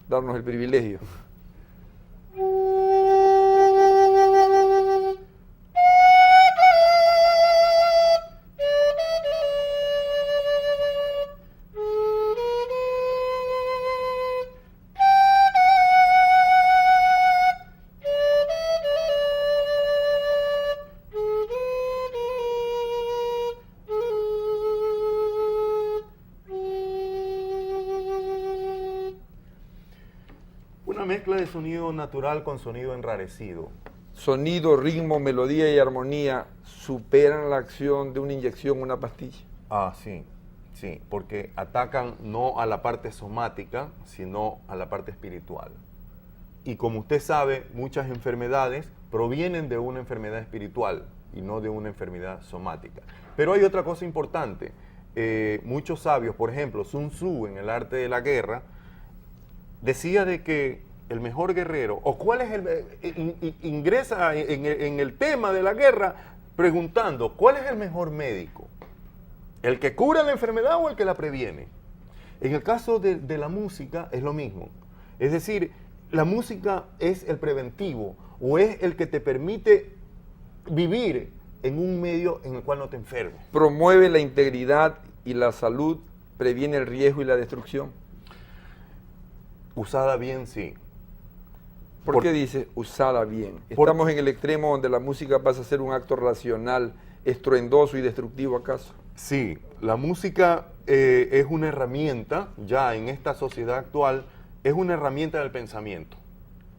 darnos el privilegio. Una mezcla de sonido natural con sonido enrarecido. Sonido, ritmo, melodía y armonía superan la acción de una inyección o una pastilla. Ah, sí, sí, porque atacan no a la parte somática, sino a la parte espiritual. Y como usted sabe, muchas enfermedades provienen de una enfermedad espiritual y no de una enfermedad somática. Pero hay otra cosa importante. Muchos sabios, por ejemplo, Sun Tzu en el arte de la guerra, decía de que el mejor guerrero, o cuál es ingresa en el tema de la guerra preguntando, ¿cuál es el mejor médico? ¿El que cura la enfermedad o el que la previene? En el caso de la música es lo mismo. Es decir, la música es el preventivo o es el que te permite vivir en un medio en el cual no te enfermes. Promueve la integridad y la salud, previene el riesgo y la destrucción. Usada bien, sí. ¿Por qué dice usada bien? ¿Estamos en el extremo donde la música pasa a ser un acto racional, estruendoso y destructivo acaso? Sí, la música es una herramienta, ya en esta sociedad actual, es una herramienta del pensamiento.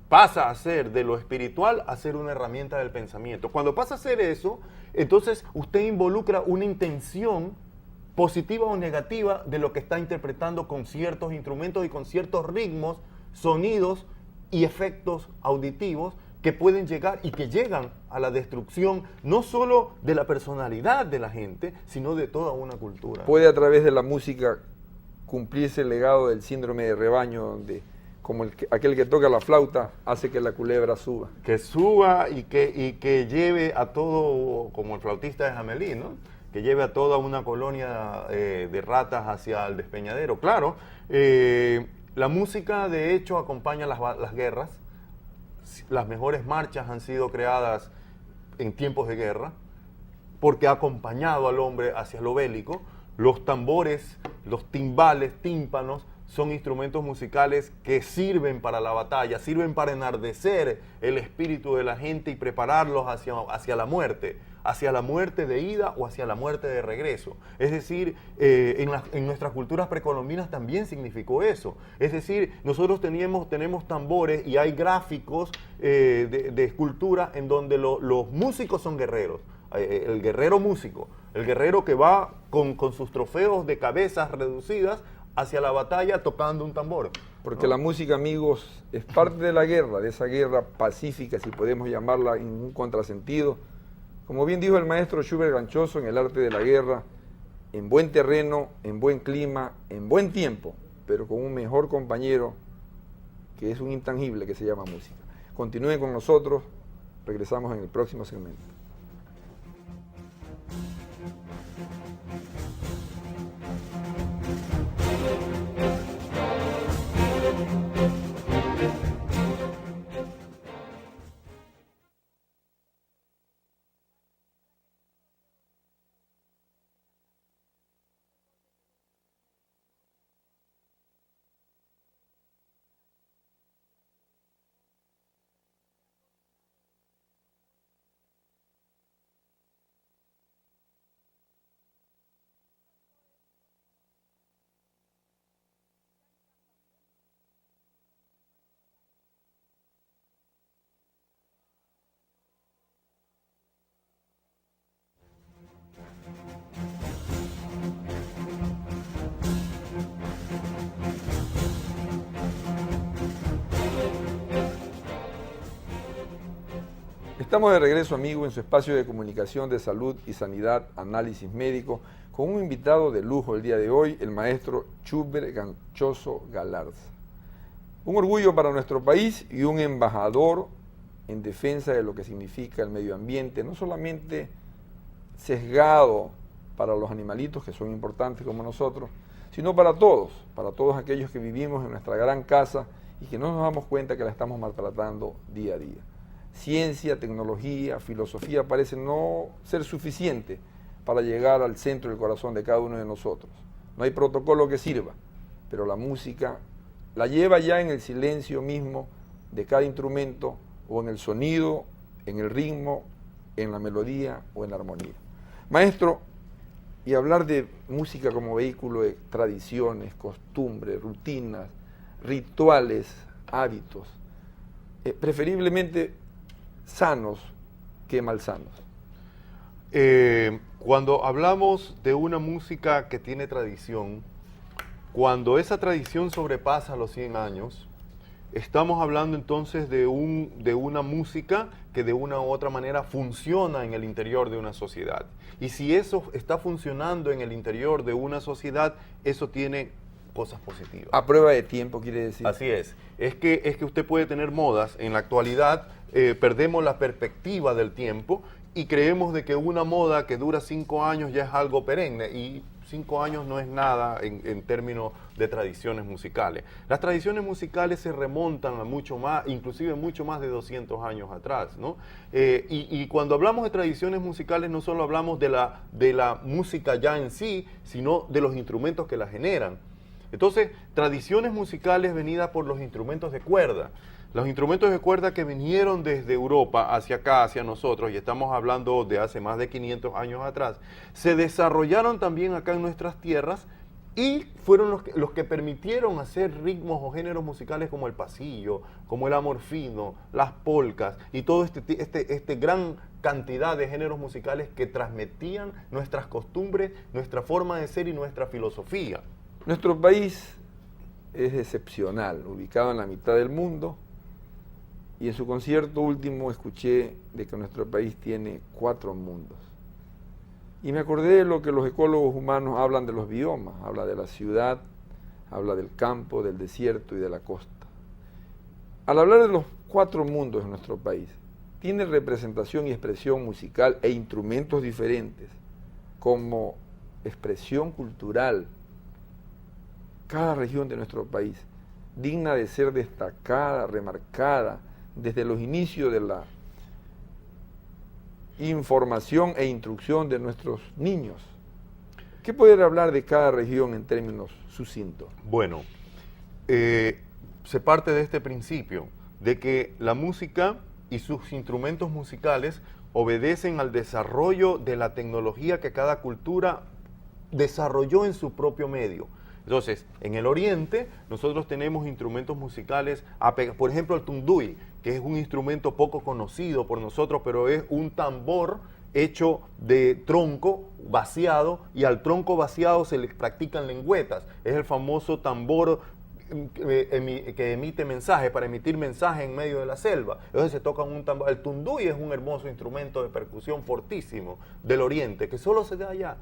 Pasa a ser de lo espiritual a ser una herramienta del pensamiento. Cuando pasa a ser eso, entonces usted involucra una intención positiva o negativa de lo que está interpretando con ciertos instrumentos y con ciertos ritmos, sonidos y efectos auditivos que pueden llegar y que llegan a la destrucción no solo de la personalidad de la gente, sino de toda una cultura. Puede a través de la música cumplirse el legado del síndrome de rebaño, donde como aquel que toca la flauta hace que la culebra suba. Que suba y que lleve a todo, como el flautista de Jamelí, ¿no? Que lleve a toda una colonia de ratas hacia el despeñadero. Claro, la música de hecho acompaña las guerras. Las mejores marchas han sido creadas en tiempos de guerra porque ha acompañado al hombre hacia lo bélico. Los tambores, los timbales, tímpanos, son instrumentos musicales que sirven para la batalla, sirven para enardecer el espíritu de la gente y prepararlos hacia la muerte de ida o hacia la muerte de regreso. Es decir, en nuestras culturas precolombinas también significó eso. Es decir, nosotros tenemos tambores y hay gráficos de escultura en donde los músicos son guerreros. El guerrero músico, el guerrero que va con sus trofeos de cabezas reducidas hacia la batalla tocando un tambor. Porque la música, amigos, es parte de la guerra, de esa guerra pacífica, si podemos llamarla en un contrasentido. Como bien dijo el maestro Schubert Ganchoso en El arte de la guerra, en buen terreno, en buen clima, en buen tiempo, pero con un mejor compañero que es un intangible que se llama música. Continúen con nosotros, regresamos en el próximo segmento. Estamos de regreso, amigo, en su espacio de comunicación de salud y sanidad, análisis médico, con un invitado de lujo el día de hoy, el maestro Schubert Ganchoso Galarza. Un orgullo para nuestro país y un embajador en defensa de lo que significa el medio ambiente, no solamente sesgado para los animalitos, que son importantes como nosotros, sino para todos aquellos que vivimos en nuestra gran casa y que no nos damos cuenta que la estamos maltratando día a día. Ciencia, tecnología, filosofía parecen no ser suficiente para llegar al centro del corazón de cada uno de nosotros. No hay protocolo que sirva, pero la música la lleva ya en el silencio mismo de cada instrumento, o en el sonido, en el ritmo, en la melodía o en la armonía. Maestro, y hablar de música como vehículo de tradiciones, costumbres, rutinas, rituales, hábitos, preferiblemente sanos que malsanos. Cuando hablamos de una música que tiene tradición, cuando esa tradición sobrepasa los 100 años, estamos hablando entonces de una música que de una u otra manera funciona en el interior de una sociedad. Y si eso está funcionando en el interior de una sociedad, eso tiene cosas positivas. A prueba de tiempo, quiere decir. Así es. Es que usted puede tener modas. En la actualidad perdemos la perspectiva del tiempo y creemos de que una moda que dura 5 años ya es algo perenne, y 5 años no es nada en términos de tradiciones musicales. Las tradiciones musicales se remontan a mucho más, inclusive mucho más de 200 años atrás, ¿no? Y cuando hablamos de tradiciones musicales no solo hablamos de la música ya en sí, sino de los instrumentos que la generan. Entonces, tradiciones musicales venidas por los instrumentos de cuerda. Los instrumentos de cuerda que vinieron desde Europa hacia acá, hacia nosotros, y estamos hablando de hace más de 500 años atrás, se desarrollaron también acá en nuestras tierras y fueron los que permitieron hacer ritmos o géneros musicales como el pasillo, como el amor fino, las polcas y todo este gran cantidad de géneros musicales que transmitían nuestras costumbres, nuestra forma de ser y nuestra filosofía. Nuestro país es excepcional, ubicado en la mitad del mundo, y en su concierto último escuché de que nuestro país tiene 4 mundos. Y me acordé de lo que los ecólogos humanos hablan de los biomas, habla de la ciudad, habla del campo, del desierto y de la costa. Al hablar de los 4 mundos de nuestro país, tiene representación y expresión musical e instrumentos diferentes como expresión cultural. Cada región de nuestro país, digna de ser destacada, remarcada, desde los inicios de la información e instrucción de nuestros niños. ¿Qué poder hablar de cada región en términos sucintos? Bueno, se parte de este principio, de que la música y sus instrumentos musicales obedecen al desarrollo de la tecnología que cada cultura desarrolló en su propio medio. Entonces, en el oriente, nosotros tenemos instrumentos musicales, por ejemplo, el tunduy, que es un instrumento poco conocido por nosotros, pero es un tambor hecho de tronco vaciado, y al tronco vaciado se le practican lengüetas. Es el famoso tambor que emite mensajes, para emitir mensajes en medio de la selva. Entonces se toca un tambor. El tunduy es un hermoso instrumento de percusión fortísimo del oriente, que solo se da allá.